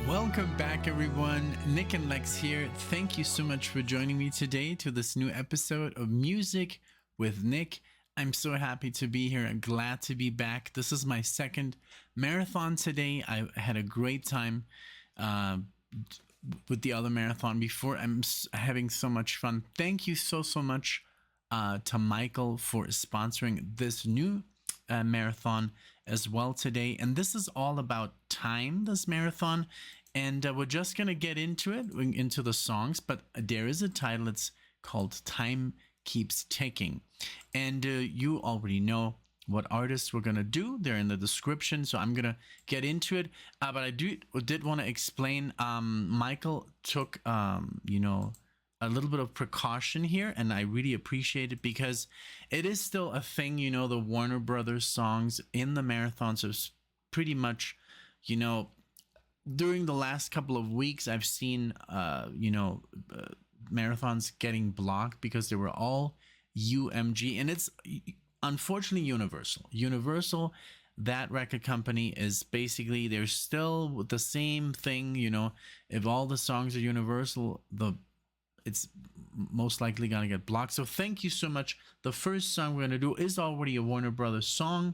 Welcome back, everyone. Nick and Lex here. Thank you so much for joining me today to this new episode of Music with Nick. I'm so happy to be here and glad to be back. This is my second marathon today. I had a great time with the other marathon before. I'm having so much fun. Thank you so much to Michael for sponsoring this new marathon as well today. And this is all about time, this marathon. And we're just going to get into it, into the songs. But there is a title. It's called Time Keeps Ticking. And you already know what artists we're going to do. They're in the description. So I'm going to get into it. But I did want to explain, Michael took, a little bit of precaution here. And I really appreciate it because it is still a thing, the Warner Brothers songs in the marathons are pretty much, during the last couple of weeks, I've seen, marathons getting blocked because they were all UMG, and it's unfortunately Universal. That record company is basically, they're still the same thing. If all the songs are Universal, it's most likely gonna get blocked. So thank you so much. The first song we're gonna do is already a Warner Brothers song.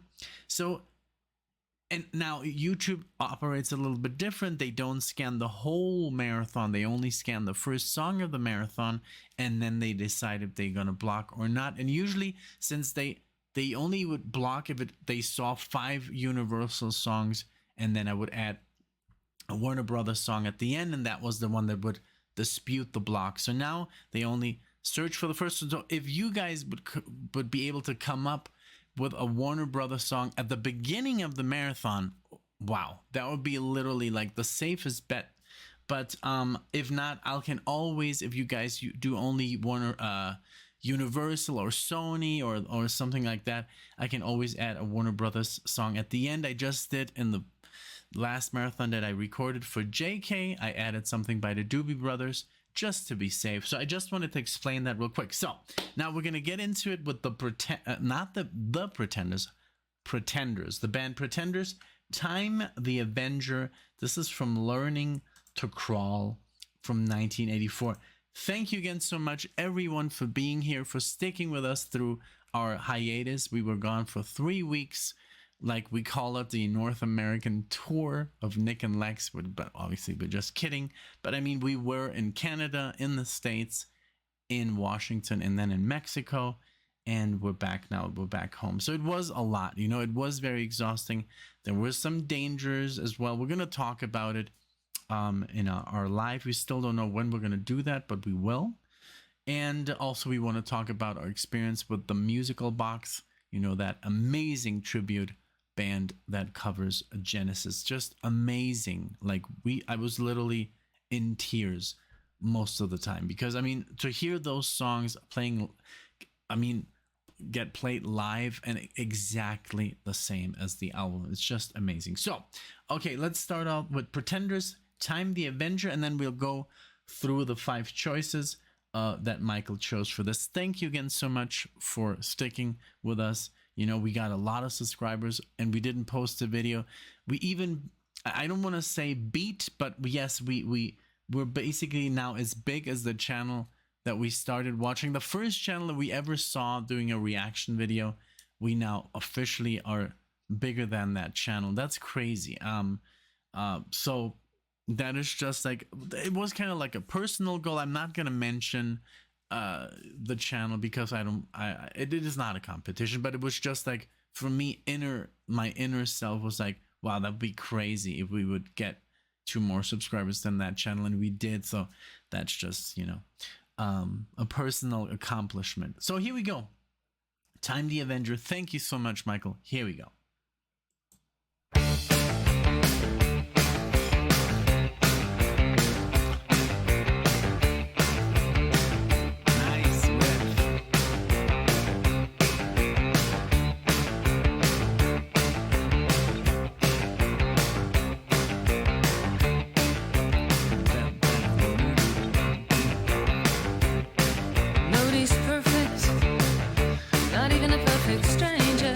And now YouTube operates a little bit different. They don't scan the whole marathon. They only scan the first song of the marathon, and then they decide if they're gonna block or not. And usually, since they only would block if they saw 5 Universal songs, and then I would add a Warner Brothers song at the end, and that was the one that would dispute the block. So now they only search for the first one. So if you guys would be able to come up with a Warner Brothers song at the beginning of the marathon, wow, that would be literally like the safest bet. But if not, I can always, if you guys do only Warner Universal or Sony or something like that, I can always add a Warner Brothers song at the end. I just did in the last marathon that I recorded for JK. I added something by the Doobie Brothers just to be safe. So I just wanted to explain that real quick. So now we're gonna get into it with the Pretenders, the band Pretenders. Time the Avenger. This is from Learning to Crawl from 1984. Thank you again so much, everyone, for being here, for sticking with us through our hiatus. We were gone for 3 weeks. Like we call it the North American tour of Nick and Lex, but obviously we're just kidding. But I mean, we were in Canada, in the States, in Washington, and then in Mexico, and we're back now. We're back home. So it was a lot, it was very exhausting. There were some dangers as well. We're going to talk about it in our live. We still don't know when we're going to do that, but we will. And also we want to talk about our experience with the Musical Box, that amazing tribute band that covers Genesis. Just amazing. I was literally in tears most of the time because to hear those songs get played live and exactly the same as the album. It's just amazing. So okay, let's start out with Pretenders, Time the Avenger, and then we'll go through the 5 choices that Michael chose for this. Thank you again so much for sticking with us. We got a lot of subscribers and we didn't post a video. We even, I don't want to say beat, but yes, we're basically now as big as the channel that we started watching. The first channel that we ever saw doing a reaction video. We now officially are bigger than that channel. That's crazy. So that is just like, it was kind of like a personal goal. I'm not going to mention the channel because it is not a competition, but it was just like, for me, my inner self was like, wow, that'd be crazy if we would get 2 more subscribers than that channel, and we did. So that's just a personal accomplishment. So here we go. Time the Avenger. Thank you so much, Michael. Here we go. Nobody's perfect, not even a perfect stranger.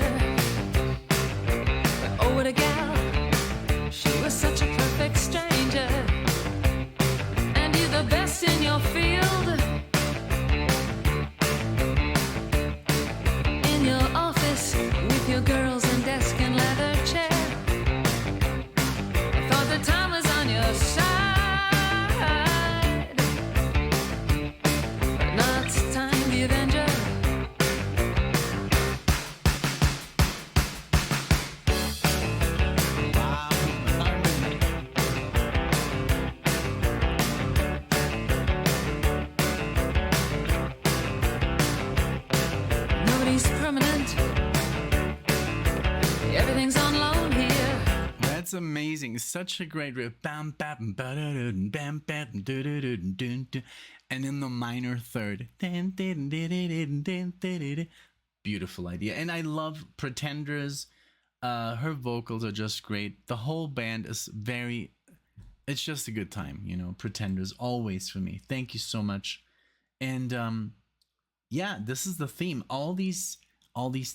Everything's on loan here. That's amazing. Such a great riff. Bam, bam, ba-da-dun, bam, bam, dun-dun-dun, dun-dun. And in the minor third. Beautiful idea. And I love Pretenders. Her vocals are just great. The whole band is very... It's just a good time, you know. Pretenders, always for me. Thank you so much. And yeah, this is the theme. All these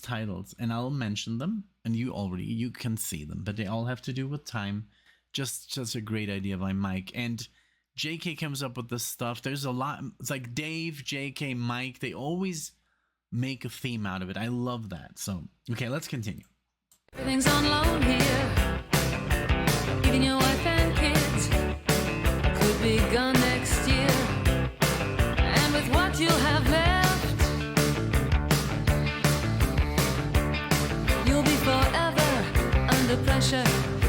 titles, and I'll mention them, and you can see them, but they all have to do with time. Just a great idea by Mike. And JK comes up with this stuff. There's a lot. It's like Dave, JK, Mike, they always make a theme out of it. I love that. So okay, let's continue. Everything's on loan here. Even your wife and kids could be gone next year. And with what you have left, you'll be forever under pressure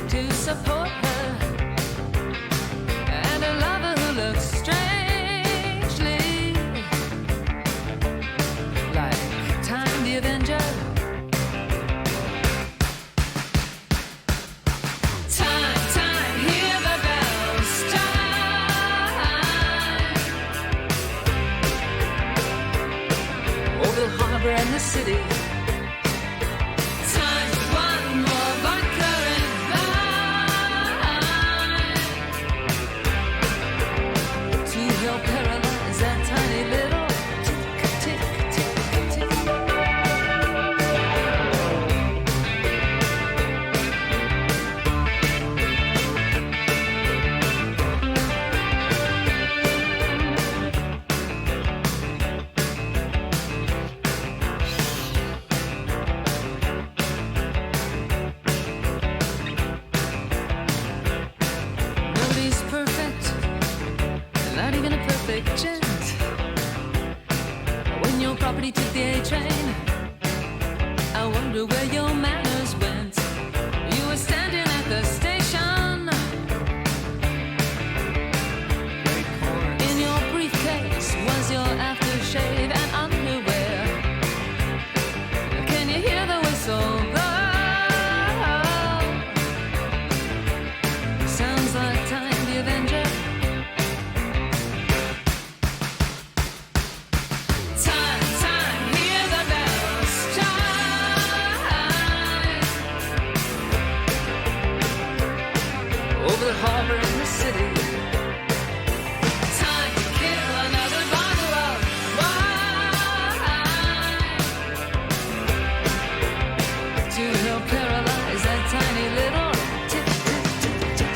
to support her. And a lover who looks strangely like Time the Avenger. In the city, time one more vodka and wine to help paralyze that tiny little tick, tick, tick, tick. When your property took the A train, I wonder where your manners went. You were standing at the station. In your briefcase was your aftershave and underwear. Can you hear the whistle blow? Sounds like Time the Avenger. Over the harbor in the city, time to kill another bottle of wine to help paralyze that tiny little tick, tick, tick, tick.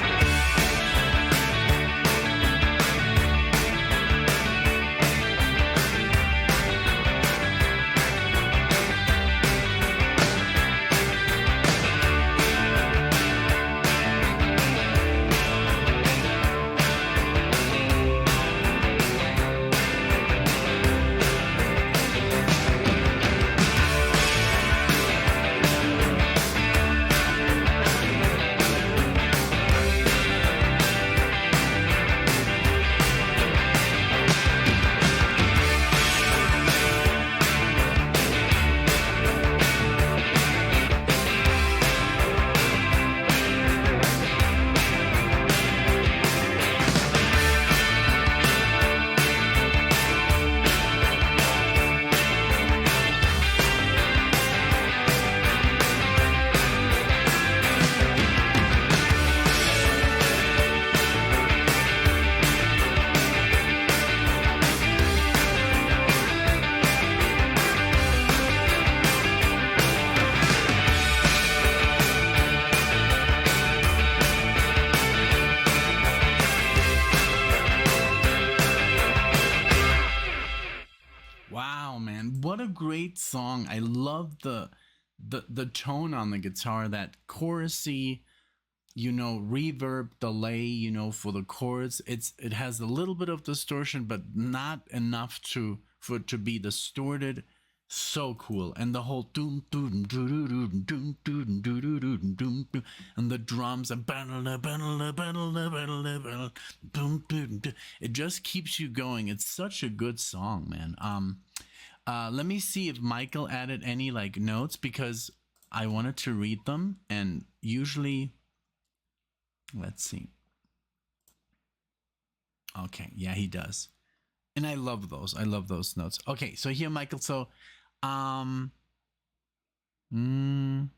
What a great song. I love the tone on the guitar, that chorusy, you know, reverb delay, you know, for the chords. It has a little bit of distortion, but not enough for it to be distorted. So cool. And the whole doom doom doom doom doom doom doom doom, and the drums and it just keeps you going. It's such a good song, man. Let me see if Michael added any like notes, because I wanted to read them, and usually, let's see. Okay, yeah, he does. And I love those. I love those notes. Okay, so here, Michael. So, um, mm,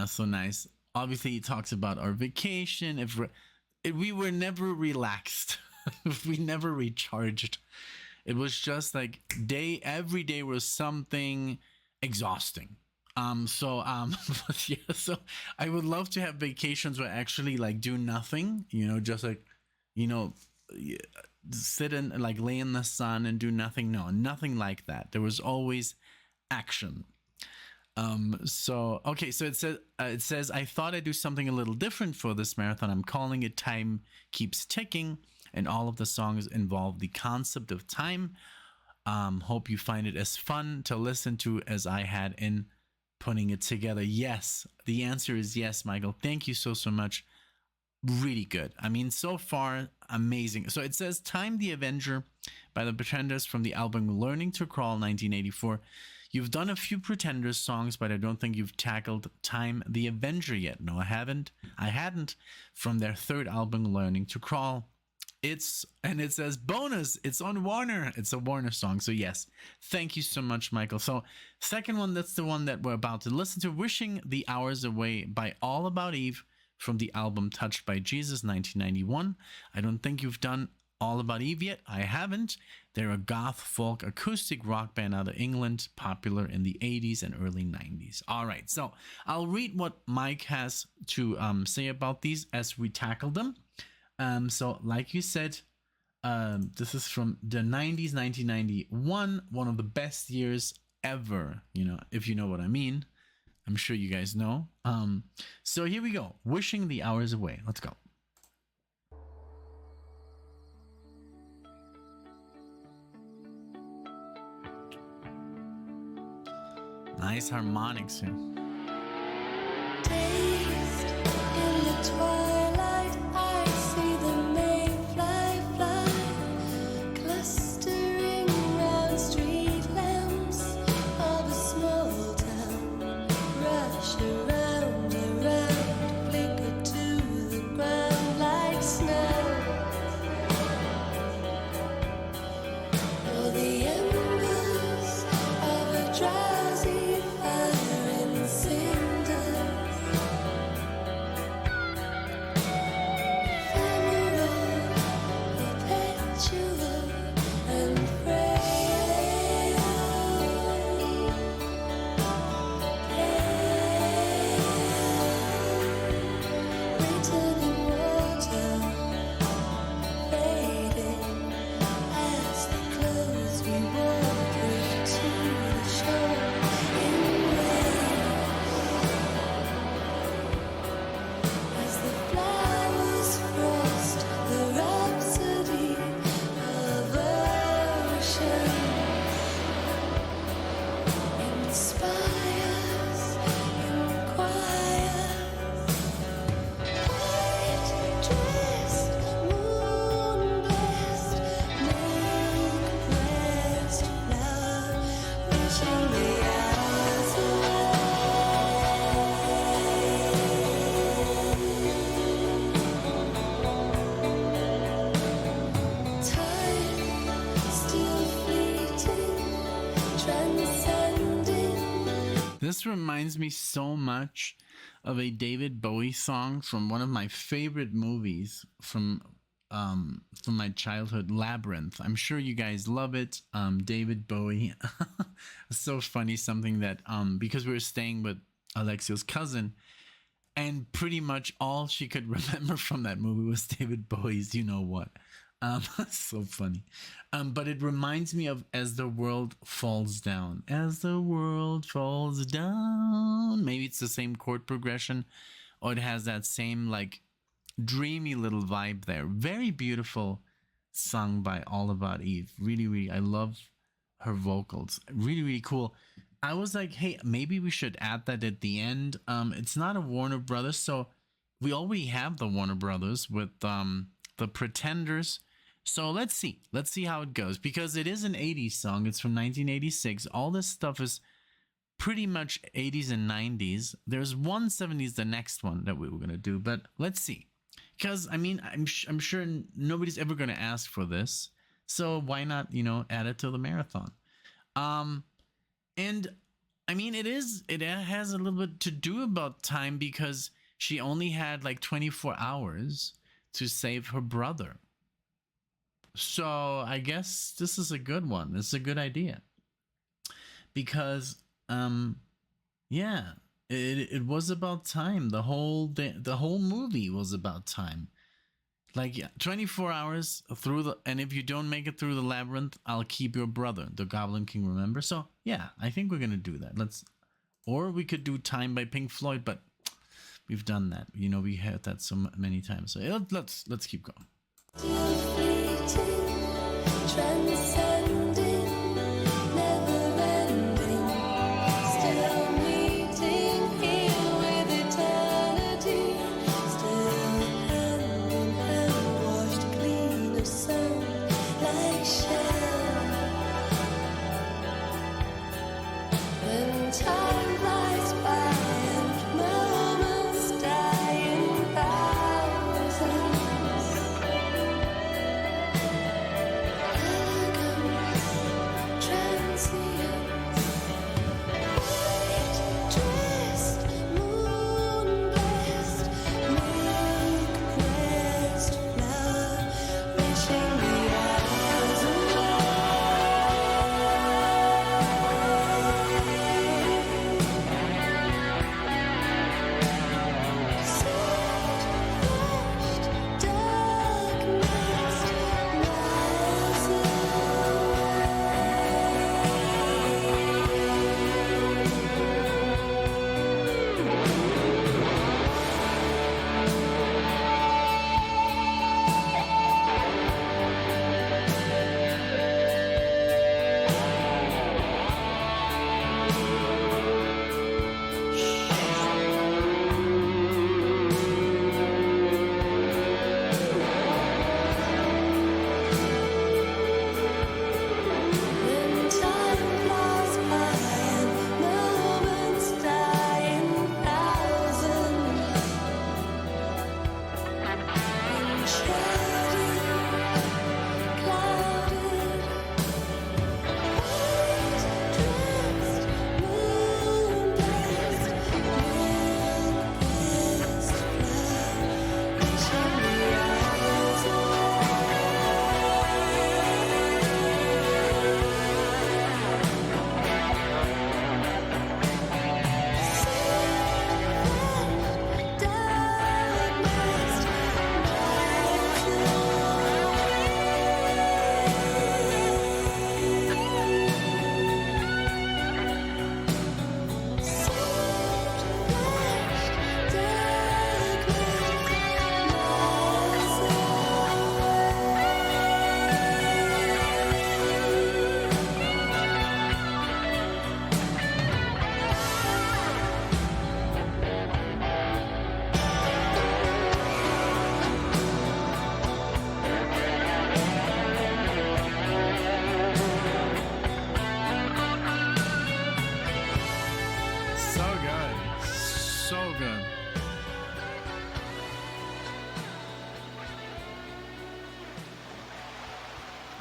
so nice. Obviously, he talks about our vacation. If we were never relaxed, if we never recharged, it was just like every day was something exhausting. Yeah, so I would love to have vacations where I actually like do nothing, just like, you know, sit and like lay in the sun and do nothing. No, nothing like that. There was always action. So okay, so it says I thought I'd do something a little different for this marathon. I'm calling it Time Keeps Ticking, and all of the songs involve the concept of time. Hope you find it as fun to listen to as I had in putting it together. Yes, the answer is yes, Michael. Thank you so much. Really good. I mean, so far, amazing. So it says Time the Avenger by the Pretenders from the album Learning to Crawl 1984. You've done a few Pretenders songs, but I don't think you've tackled Time the Avenger yet. No, I haven't. I hadn't. From their third album, Learning to Crawl. It says bonus. It's on Warner. It's a Warner song. So yes, thank you so much, Michael. So second one, that's the one that we're about to listen to. Wishing the Hours Away by All About Eve from the album Touched by Jesus 1991. I don't think you've done All About Eve yet. I haven't. They're a goth folk acoustic rock band out of England, popular in the 80s and early 90s. All right, so I'll read what Mike has to say about these as we tackle them. So like you said, this is from the 90s, 1991, one of the best years ever, if you know what I mean. I'm sure you guys know. So here we go. Wishing the Hours Away. Let's go. Nice harmonics here. Dazed in the twilight, I see the mayfly fly, clustering round street lamps of a small town. Rush around, flicker to the ground like snow. Oh, the embers of a drowsy fire in cinders. Ephemeral, perpetual, and frail. Written in water, fading as the clothes we wore drift to the shore in waves. As the flowers frost, the rhapsody of oceans inspires, inquires. White dressed, moon blessed, milk breast flower, wishing the hours away. Time still fleeting, transcending. This reminds me so much of a David Bowie song from one of my favorite movies from my childhood, Labyrinth. I'm sure you guys love it. David Bowie. So funny, something that because we were staying with Alexia's cousin, and pretty much all she could remember from that movie was David Bowie's You Know What. So funny. But it reminds me of As the World Falls Down. As the world falls down. Maybe it's the same chord progression, or it has that same like dreamy little vibe there. Very beautiful, sung by All About Eve. Really, really, I love her vocals. Really, really cool. I was like, hey, maybe we should add that at the end. It's not a Warner Brothers, so we already have the Warner Brothers with the Pretenders. So let's see how it goes, because it is an 80s song. It's from 1986. All this stuff is pretty much 80s and 90s. There's 170s, the next one that we were gonna do, but let's see. Because I mean, I'm sure nobody's ever gonna ask for this, so why not, add it to the marathon? And I mean, it has a little bit to do about time because she only had like 24 hours to save her brother. So I guess this is a good one. This is a good idea because, yeah, it was about time. The whole movie was about time. Like, yeah, 24 hours and if you don't make it through the labyrinth, I'll keep your brother, the Goblin King, remember? So yeah, I think we're gonna do that. Or we could do Time by Pink Floyd, but we've done that. We heard that so many times. So let's keep going. Still fleeting, transcending, never ending, still meeting here with eternity, still hand in hand, washed clean of sound, like shell. When time flies by and moments die in thousands.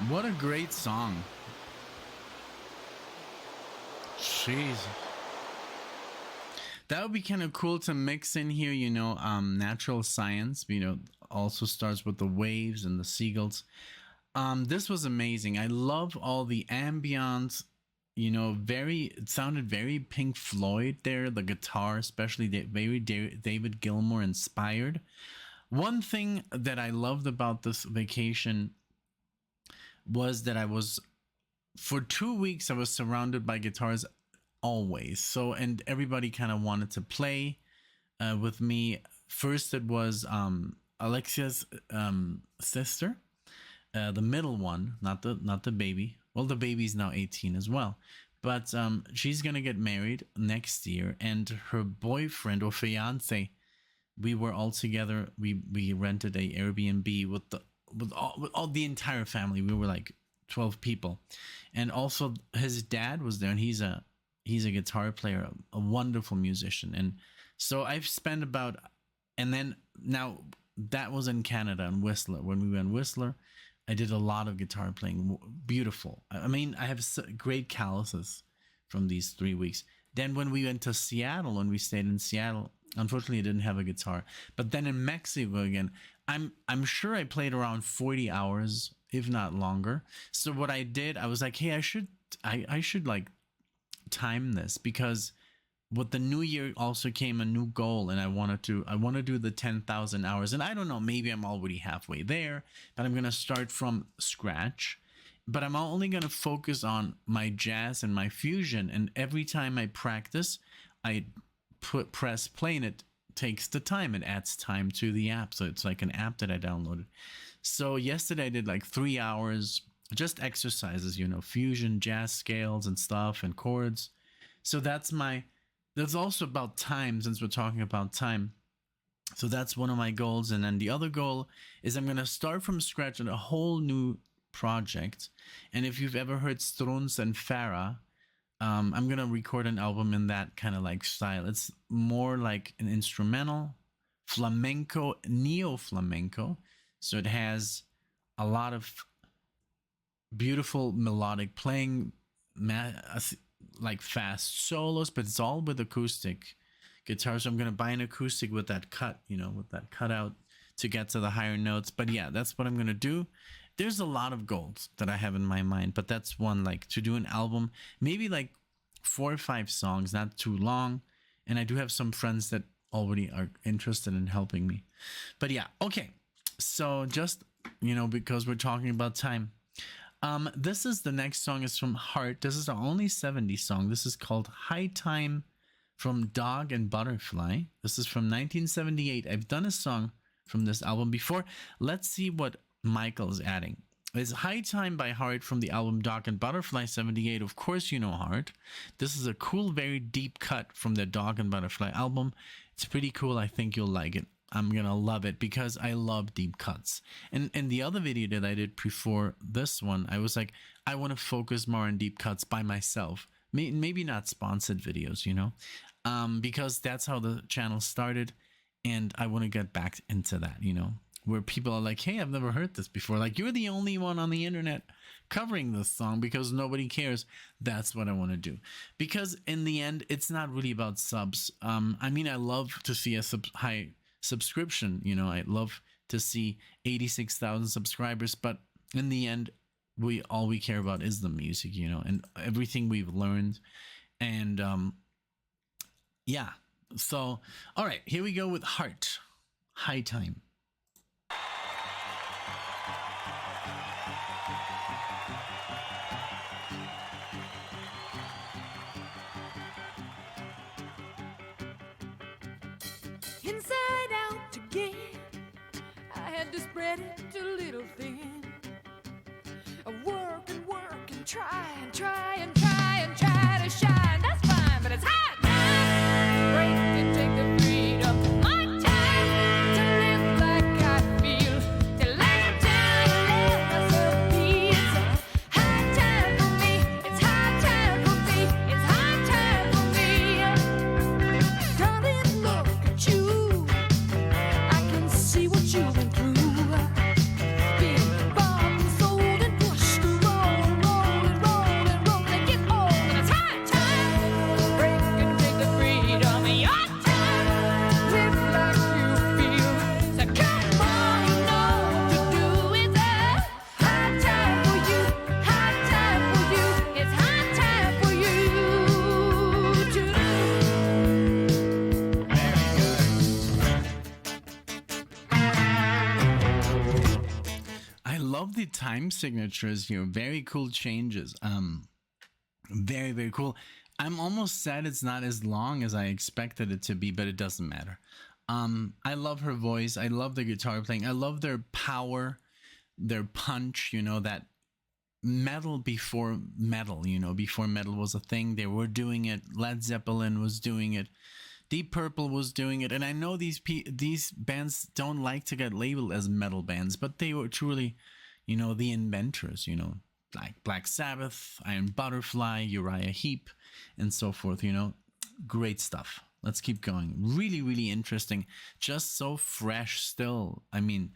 What a great song. Jeez. That would be kind of cool to mix in here, natural science, also starts with the waves and the seagulls. This was amazing. I love all the ambience, it sounded very Pink Floyd there, the guitar, especially very David Gilmour inspired. One thing that I loved about this vacation was that for 2 weeks, I was surrounded by guitars always. So, and everybody kind of wanted to play with me. First, it was Alexia's sister, the middle one, not the baby. Well, the baby's now 18 as well, but she's gonna get married next year, and her boyfriend or fiance, we were all together. We rented a Airbnb with all the entire family. We were like 12 people, and also his dad was there, and he's a he's a guitar player, a wonderful musician. And so I've spent about, and then now that was in Canada and Whistler. When we went Whistler, I did a lot of guitar playing. Beautiful. I mean, I have great calluses from these 3 weeks. Then when we went to Seattle, when we stayed in Seattle, unfortunately I didn't have a guitar. But then in Mexico again, I'm sure I played around 40 hours, if not longer. So what I did, I was like, hey, I should like time this, because with the new year also came a new goal, and I want to do the 10,000 hours. And I don't know, maybe I'm already halfway there, but I'm going to start from scratch. But I'm only going to focus on my jazz and my fusion. And every time I practice, I press play, and it takes the time. It adds time to the app. So it's like an app that I downloaded. So yesterday I did like 3 hours, just exercises, you know, fusion, jazz scales and stuff and chords. So that's also about time, since we're talking about time. So that's one of my goals. And then the other goal is I'm going to start from scratch on a whole new project. And if you've ever heard Strunz and Farah, I'm going to record an album in that kind of like style. It's more like an instrumental, flamenco, neo-flamenco. So it has a lot of beautiful melodic playing, like fast solos, but it's all with acoustic guitar. So I'm going to buy an acoustic with that cut, you know, with that cutout to get to the higher notes. But yeah, that's what I'm going to do. There's a lot of goals that I have in my mind, but that's one, like to do an album, maybe like 4 or 5 songs, not too long. And I do have some friends that already are interested in helping me. But yeah, okay. So just, you know, because we're talking about time, this is the next song is from Heart. This is the only 70 song. This is called High Time from Dog and Butterfly. This is from 1978. I've done a song from this album before. Let's see what Michael's adding. It's High Time by Heart from the album Dog and Butterfly 78. Of course you know Heart. This is a cool, very deep cut from the Dog and Butterfly album. It's pretty cool. I think you'll like it. I'm gonna love it because I love deep cuts. And in the other video that I did before this one, I was like, I want to focus more on deep cuts by myself. Maybe not sponsored videos, you know, because that's how the channel started. And I want to get back into that, you know, where people are like, hey, I've never heard this before. Like, you're the only one on the internet covering this song because nobody cares. That's what I want to do. Because in the end, it's not really about subs. I mean, I love to see a high subscription, you know, I love to see 86,000 subscribers, but in the end, all we care about is the music, you know, and everything we've learned. And yeah, so all right, here we go with Heart, High Time. Inside out again, I had to spread it a little thin. I work and work and try and try and try and try to shine. That's fine, but it's high time. Break and take the freedom. My time to live like I feel. To let down and let myself be. It's high time for me. It's high time for me. It's high time for me. Darling, look at you. I can see what you've been through. Being bought and sold and pushed to roll and roll and roll and roll and get old. And it's high time. Break and take the freedom of your time. Live like you feel. So come on, you know what to do. It's a high time for you. High time for you. It's high time for you to I love the time signatures here. Very cool changes. Very, very cool. I'm almost sad it's not as long as I expected it to be, but it doesn't matter. I love her voice. I love the guitar playing. I love their power, their punch, you know, that metal before metal, you know, before metal was a thing. They were doing it. Led Zeppelin was doing it. Deep Purple was doing it. And I know these bands don't like to get labeled as metal bands, but they were truly, you know, the inventors, you know, like Black Sabbath, Iron Butterfly, Uriah Heep, and so forth, you know. Great stuff. Let's keep going. Really, really interesting. Just so fresh still. I mean,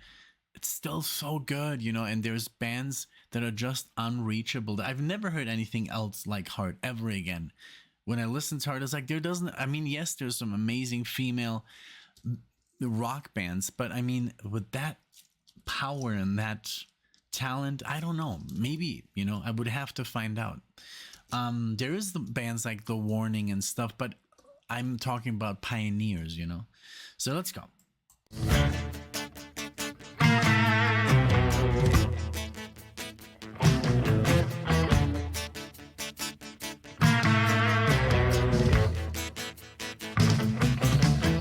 it's still so good, you know, and there's bands that are just unreachable. I've never heard anything else like Heart ever again. When I listen to Heart, it's like there doesn't, I mean, yes, there's some amazing female rock bands, but I mean, with that power and that talent, I don't know, maybe, you know, I would have to find out. There is the bands like The Warning and stuff, but I'm talking about pioneers, you know. So let's go.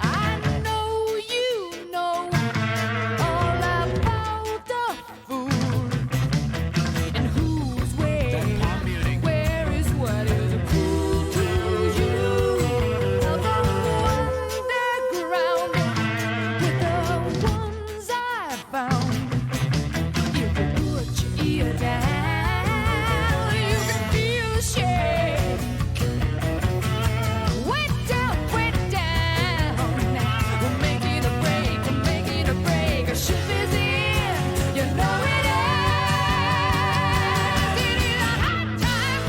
I know you know all about the fool and who's where. Palm muting. Where is what is cool to you? Of the underground with the ones I found. If you put your ear down, you can feel the shake. Way down, way down. We're making a break, we're making a break. A ship is in, you know it is. It is a hot time.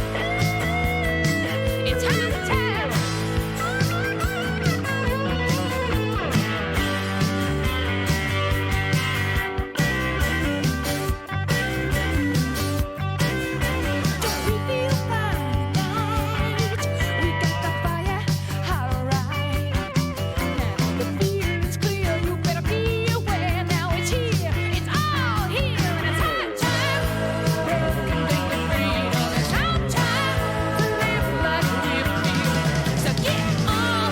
It's hot time. Don't we feel fine tonight? We got the fire, alright. Now the feeling's clear, you better be aware. Now it's here, it's all here, and it's hot time. Broken finger freedom, it's hot time to live like we feel. So get on,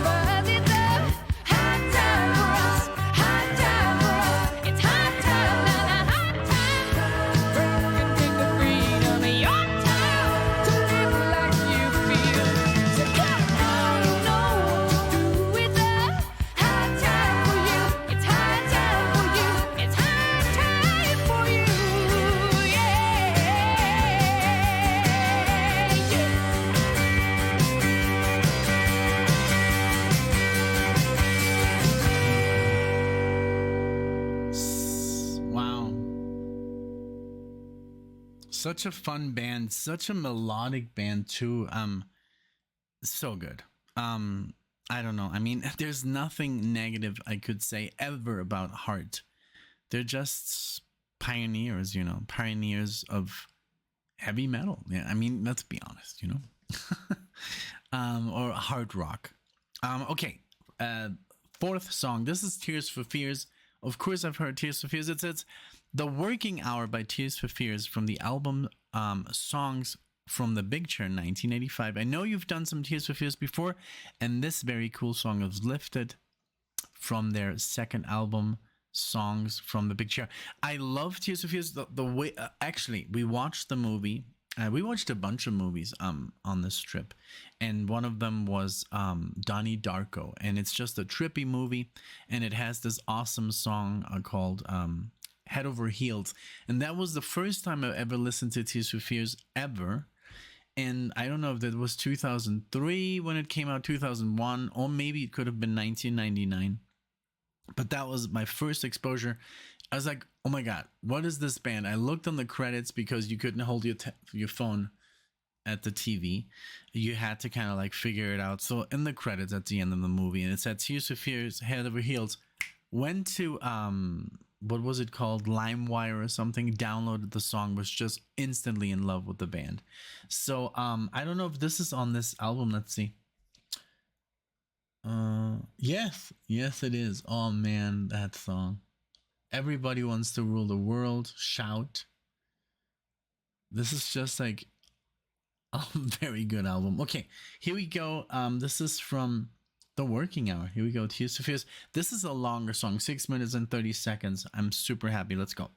but it's a hot time for us, hot time for us. It's hot time, now, hot time. Broken finger freedom, your time to live like you feel. So come on, you know what to do. It's a hot time for you. It's hot time for you. It's hot time for you. Yeah. Wow. Such a fun band, such a melodic band too. So good. I don't know. I mean, there's nothing negative I could say ever about Heart. They're just pioneers, you know, pioneers of heavy metal. Yeah, I mean, let's be honest, you know. Or hard rock. Okay. Fourth song. This is Tears for Fears. Of course, I've heard Tears for Fears. It's The Working Hour by Tears for Fears from the album Songs from the Big Chair 1985. I know you've done some Tears for Fears before, and this very cool song is lifted from their second album, Songs from the Big Chair. I love Tears for Fears. The way actually, we watched the movie. We watched a bunch of movies on this trip, and one of them was Donnie Darko, and it's just a trippy movie, and it has this awesome song called Head Over Heels, and that was the first time I ever listened to Tears for Fears ever. And I don't know if that was 2003 when it came out, 2001, or maybe it could have been 1999. But that was my first exposure. I was like, oh my God, what is this band? I looked on the credits because you couldn't hold your phone at the TV. You had to kind of like figure it out. So in the credits at the end of the movie, and it said Tears for Fears, Head Over Heels, went to, what was it called? LimeWire or something, downloaded the song, was just instantly in love with the band. So I don't know if this is on this album. Let's see. Yes it is. Oh man, that song. Everybody Wants to Rule the World, Shout. This is just like a very good album. Okay, here we go. This is from The Working Hour. Here we go. Tears for Fears. This is a longer song, 6 minutes and 30 seconds. I'm super happy. Let's go.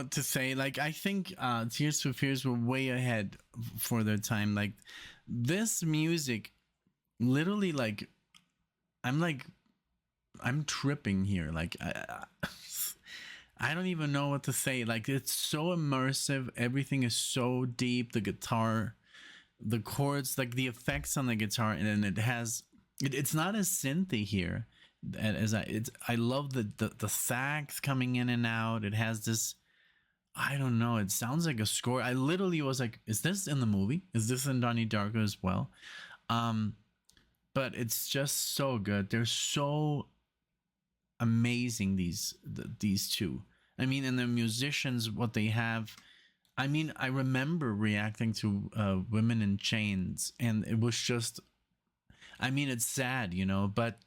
what to say. Like, I think Tears for Fears were way ahead for their time. Like, this music, literally, like, I'm tripping here. Like, I don't even know what to say. Like, it's so immersive. Everything is so deep. The guitar, the chords, like the effects on the guitar, and then it has. It's not as synthy here as I love the sax coming in and out. It has this. I don't know. It sounds like a score. I literally was like, "Is this in the movie? Is this in Donnie Darko as well?" But it's just so good. They're so amazing. These two. I mean, and the musicians, what they have. I mean, I remember reacting to Women in Chains, and it was just. I mean, it's sad, you know, but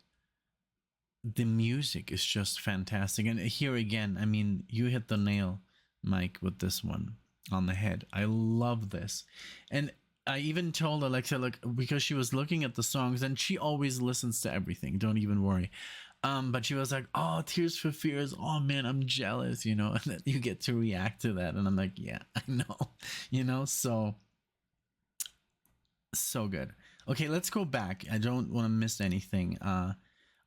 the music is just fantastic. And here again, I mean, you hit the nail, Mike, with this one on the head. I love this. And I even told Alexa, look, because she was looking at the songs, and she always listens to everything. Don't even worry. But she was like, oh, Tears for Fears. Oh, man, I'm jealous, you know, and then you get to react to that. And I'm like, yeah, I know, you know, so good. Okay, let's go back. I don't want to miss anything.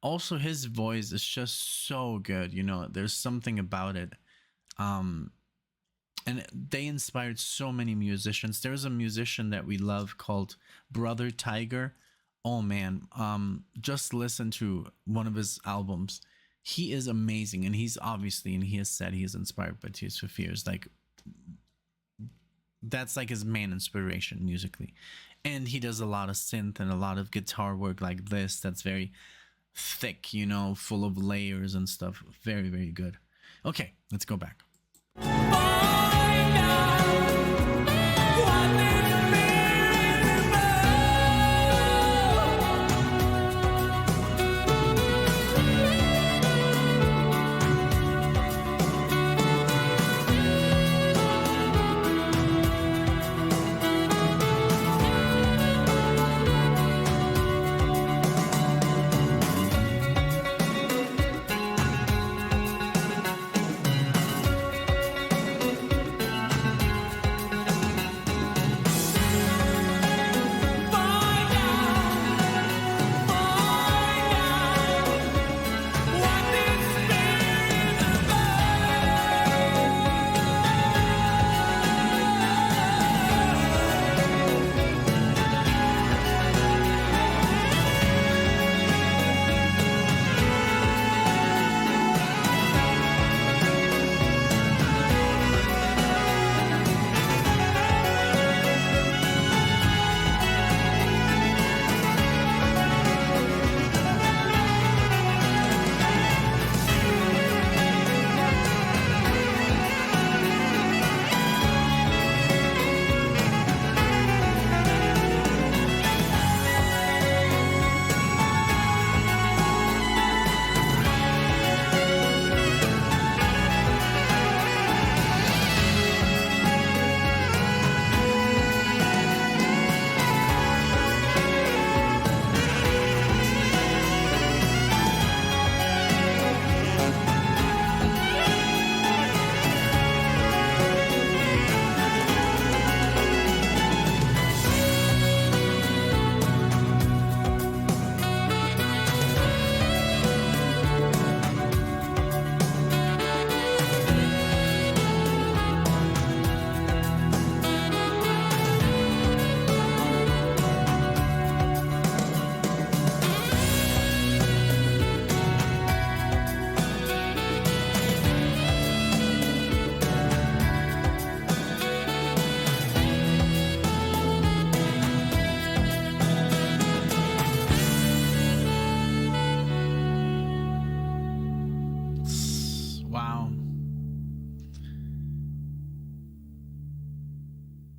Also, his voice is just so good. You know, there's something about it. And they inspired so many musicians. There's a musician that we love called Brother Tiger. Oh man, just listen to one of his albums. He is amazing, and he's obviously, and he has said he is inspired by Tears for Fears. Like, that's like his main inspiration musically. And he does a lot of synth and a lot of guitar work like this. That's very thick, you know, full of layers and stuff. Very, very good. Okay, let's go back.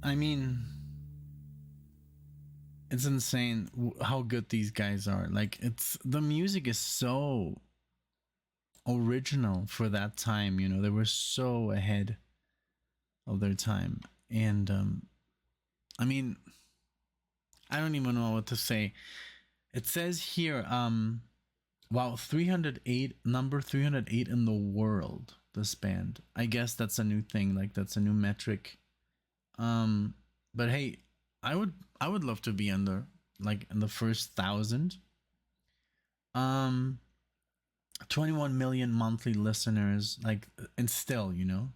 I mean, it's insane how good these guys are. Like, it's the music is so original for that time, you know. They were so ahead of their time. And I mean, I don't even know what to say. It says here, wow, 308, number 308 in the world. this band. I guess that's a new thing, like that's a new metric. But hey, I would love to be under like in the first 1,000. 21 million monthly listeners, like, and still, you know.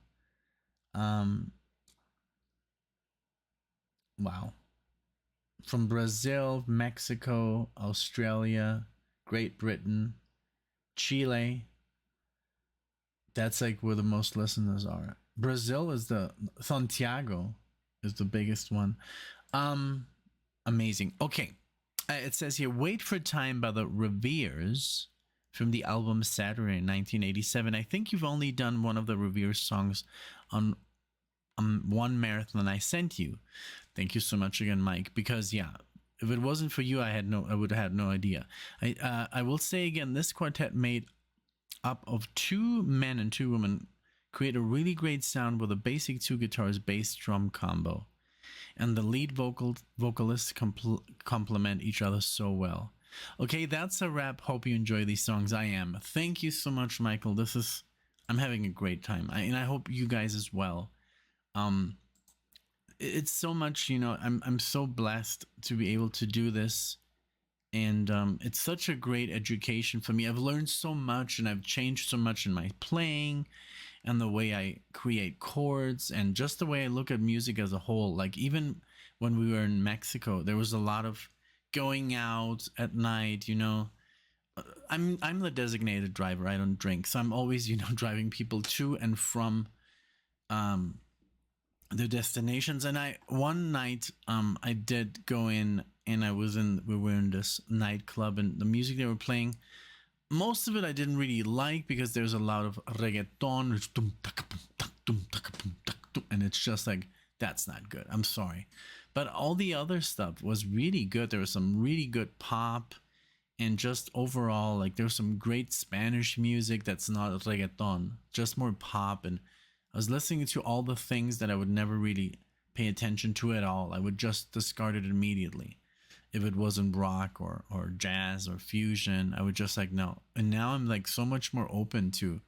Wow. From Brazil, Mexico, Australia, Great Britain, Chile. That's like where the most listeners are. Brazil is Santiago is the biggest one. Amazing. Okay. It says here, Wait for Time by the Reivers from the album Saturday in 1987. I think you've only done one of the Reivers songs on one marathon I sent you. Thank you so much again, Mike, because yeah, if it wasn't for you, I would have had no idea. I will say again, this quartet made up of 2 men and 2 women create a really great sound with a basic 2 guitars bass drum combo, and the lead vocalists complement each other so well. Okay, that's a wrap. Hope you enjoy these songs. I am. Thank you so much, Michael. I'm having a great time, and I hope you guys as well. It's so much, you know, I'm so blessed to be able to do this, and it's such a great education for me. I've learned so much, and I've changed so much in my playing and the way I create chords and just the way I look at music as a whole. Like, even when we were in Mexico, there was a lot of going out at night, you know. I'm the designated driver. I don't drink, so I'm always, you know, driving people to and from their destinations. And one night I did go in, and we were in this nightclub, and the music they were playing, most of it I didn't really like, because there's a lot of reggaeton, and it's just like, that's not good. I'm sorry. But all the other stuff was really good. There was some really good pop, and just overall, like, there was some great Spanish music that's not reggaeton, just more pop. And I was listening to all the things that I would never really pay attention to at all. I would just discard it immediately. If it wasn't rock or jazz or fusion, I would just like, no. And now I'm like so much more open to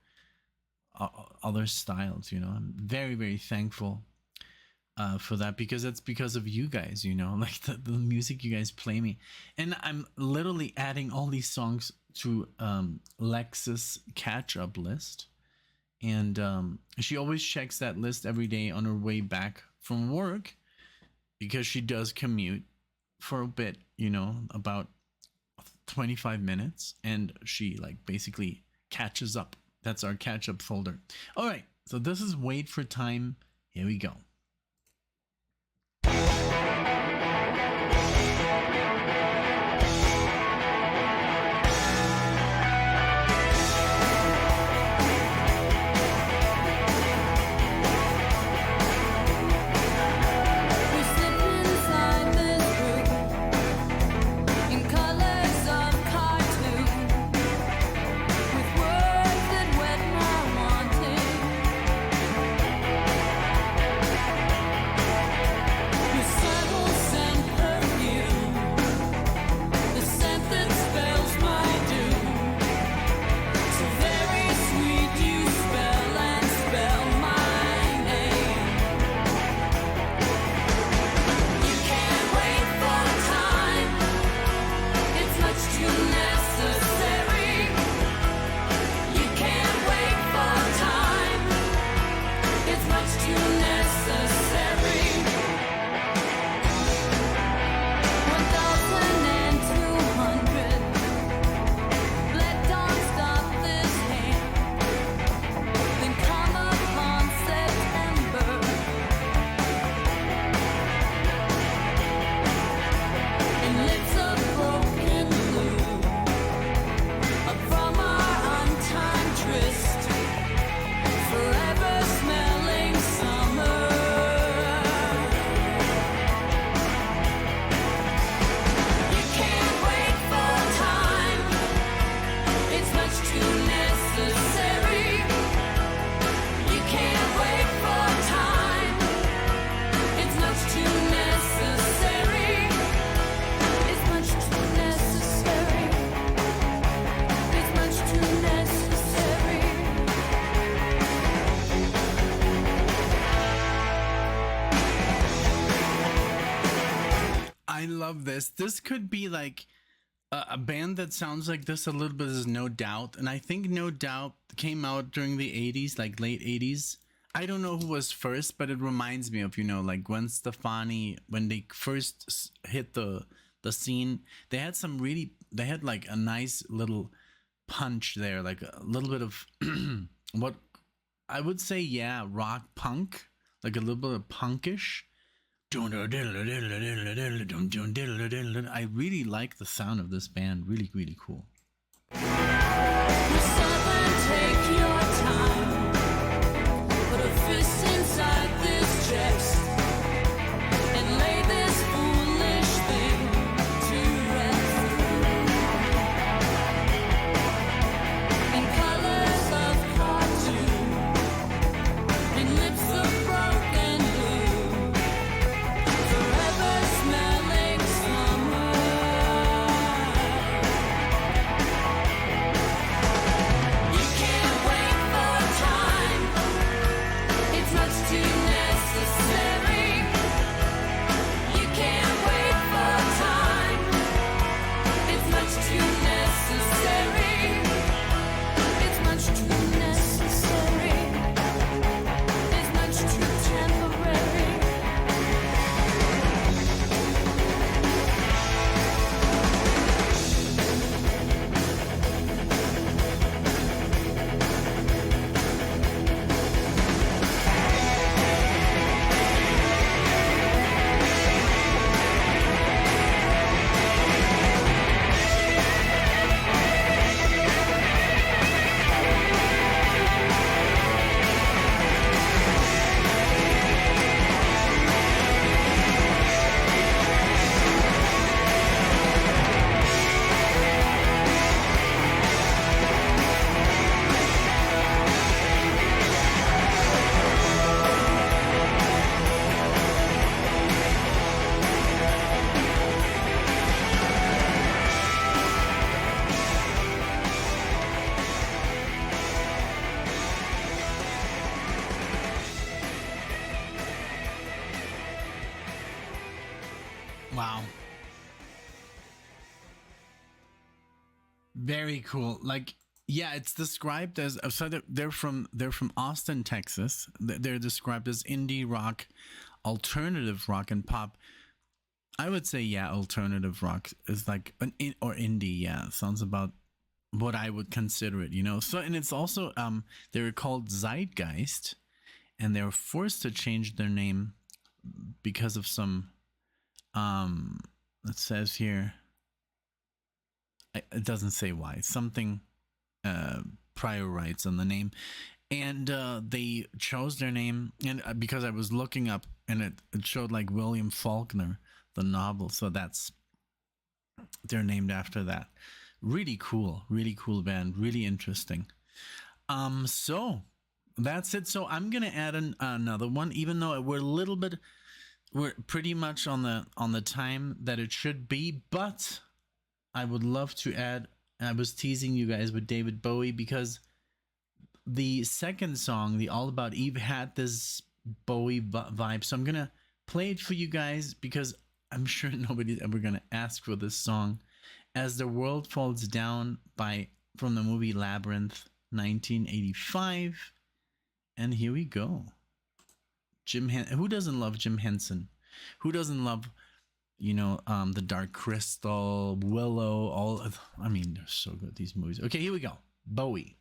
other styles, you know. I'm very, very thankful for that, because it's because of you guys, you know, like the music you guys play me. And I'm literally adding all these songs to Lex's catch-up list. And she always checks that list every day on her way back from work, because she does commute for a bit, you know, about 25 minutes, and she like basically catches up. That's our catch-up folder. All right, so this is Wait for Time. Here we go. Words that wet my wanting. I love this. This could be like a band that sounds like this a little bit is No Doubt. And I think No Doubt came out during the 80s, like late 80s. I don't know who was first, but it reminds me of, like Gwen Stefani, when they first hit the scene, they had like a nice little punch there, like a little bit of what I would say, yeah, rock punk, like a little bit of punkish. I really like the sound of this band. Really, really cool. Take your time. Put a fist inside this chest and lay this foolish thing to rest. In colors of cartoon, in lips of broken blue, forever smelling summer. You can't wait for time. It's much too necessary. You can't wait for time. It's much too necessary. It's much too necessary. It's much too temporary. Wow. Very cool. Like, yeah, it's described as so they're from Austin, Texas. They're described as indie rock, alternative rock, and pop. I would say, yeah, alternative rock is like or indie. Yeah, sounds about what I would consider it. So, and it's also they were called Zygist, and they were forced to change their name because of some it says here, it doesn't say why, something prior rights on the name, and they chose their name, and because I was looking up and it showed like William Faulkner, the novel, so they're named after that. Really cool band, really interesting. So that's it. So I'm gonna add another one, even though we're pretty much on the time that it should be, but I would love to add, I was teasing you guys with David Bowie, because the second song, the All About Eve, had this Bowie vibe. So I'm going to play it for you guys, because I'm sure nobody's ever going to ask for this song. As the World Falls Down from the movie Labyrinth, 1985. And here we go. Who doesn't love Jim Henson? Who doesn't love, The Dark Crystal, Willow, they're so good, these movies. Okay, here we go. Bowie.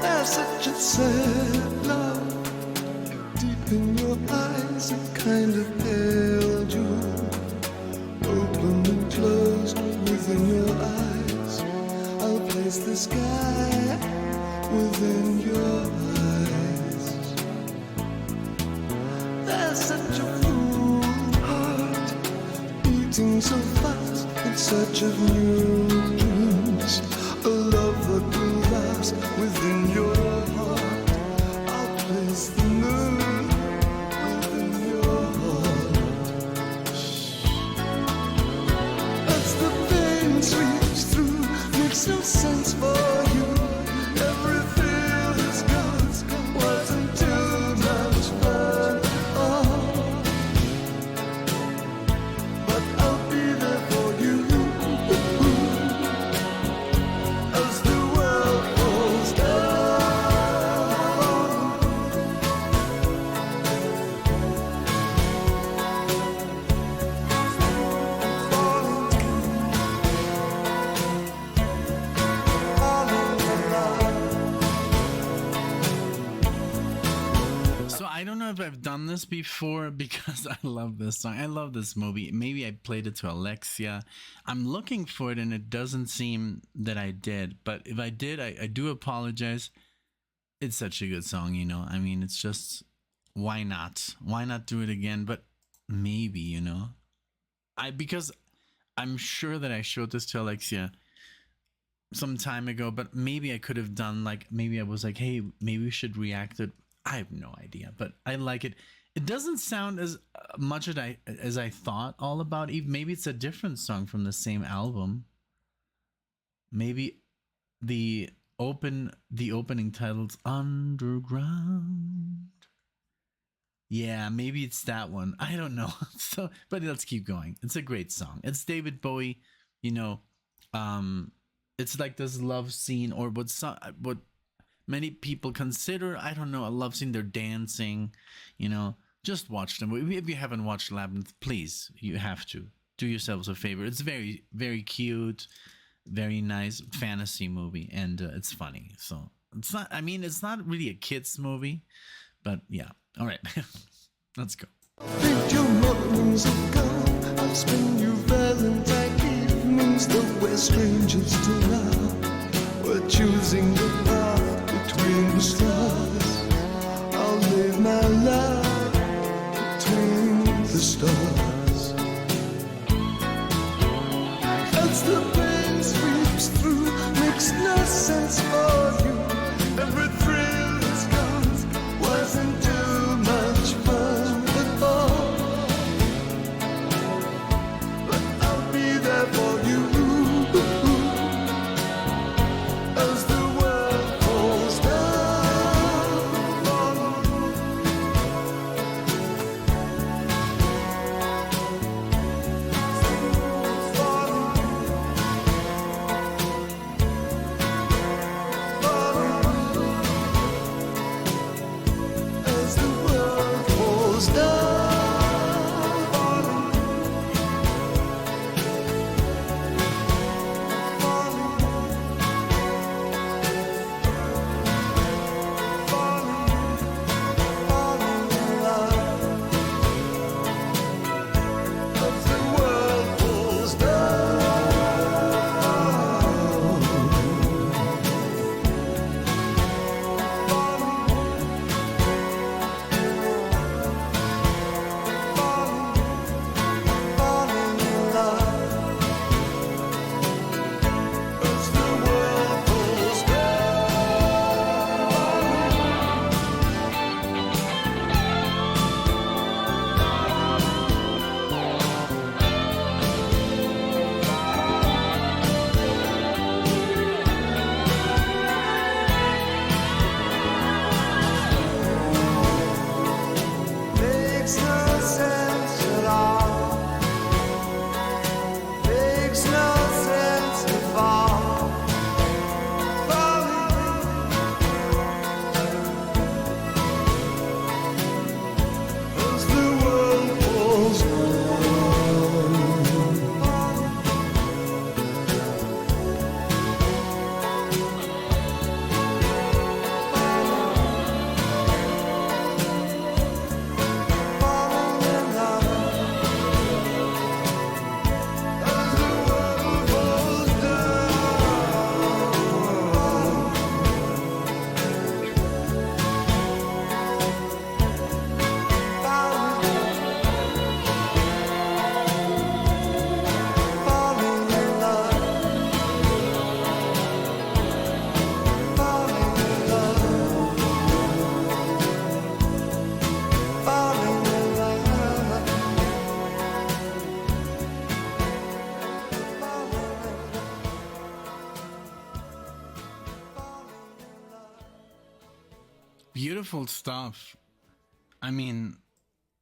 There's such a sad love deep in your eyes, it kind of held you, open and closed within your eyes. I'll place the sky within your eyes. There's such a full heart beating so fast, in search of new dreams, a love that will last within your heart. I'll place the moon within your heart. I've done this before because I love this song. I love this movie. Maybe I played it to Alexia. I'm looking for it and it doesn't seem that I did. But if I did, I do apologize. It's such a good song, you know. I mean, it's just, why not? Why not do it again? But maybe, you know. Because I'm sure that I showed this to Alexia some time ago, but maybe I could have done like, maybe I was like, hey, maybe we should react it. I have no idea, but I like it. It doesn't sound as much as I thought all about Eve. Maybe it's a different song from the same album. Maybe the opening title's Underground. Yeah, maybe it's that one. I don't know. So, but let's keep going. It's a great song. It's David Bowie, you know. It's like this love scene, or what many people consider, I don't know, a love scene. They're dancing, you know. Just watch them. If you haven't watched Labyrinth, please, you have to. Do yourselves a favor. It's very, very cute, very nice fantasy movie, and it's funny. So it's not, I mean, it's not really a kid's movie, but yeah. All right, let's go. Think your mornings are gone. I'll spend your Valentine evenings, though we're strangers till now. We're choosing the path between the stars. I'll live my life between the stars. As the pain sweeps through, makes no sense for you. Every thrill is gone, wasn't too much fun at all. But I'll be there for you as the world falls down. As the world falls makes no sense at all. Makes no sense to fall. As the world falls Beautiful stuff. I mean,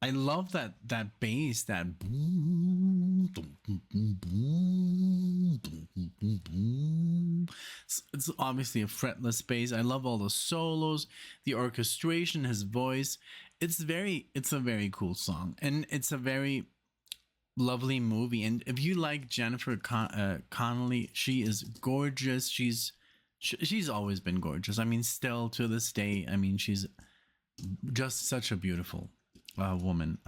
I love that bass, that boom, boom, boom, boom, boom, boom, boom, boom, boom. It's obviously a fretless bass. I love all the solos, the orchestration, his voice. It's a very cool song, and it's a very lovely movie. And if you like Jennifer Connelly, she is gorgeous. She's always been gorgeous. I mean, still to this day, I mean, she's just such a beautiful woman.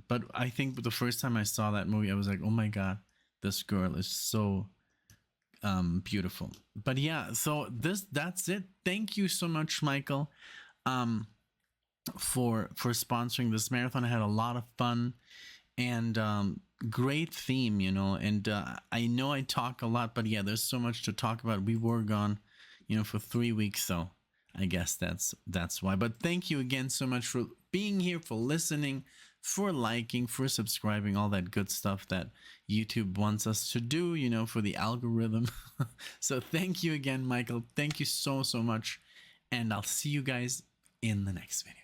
But I think the first time I saw that movie, I was like, oh my god, this girl is so beautiful. But yeah, so that's it. Thank you so much, Michael, for sponsoring this marathon. I had a lot of fun, and great theme, you know. And I know I talk a lot, but yeah, there's so much to talk about. We were gone, you know, for 3 weeks, so I guess that's why. But thank you again so much for being here, for listening, for liking, for subscribing, all that good stuff that YouTube wants us to do, you know, for the algorithm. So thank you again, Michael. Thank you so much, and I'll see you guys in the next video.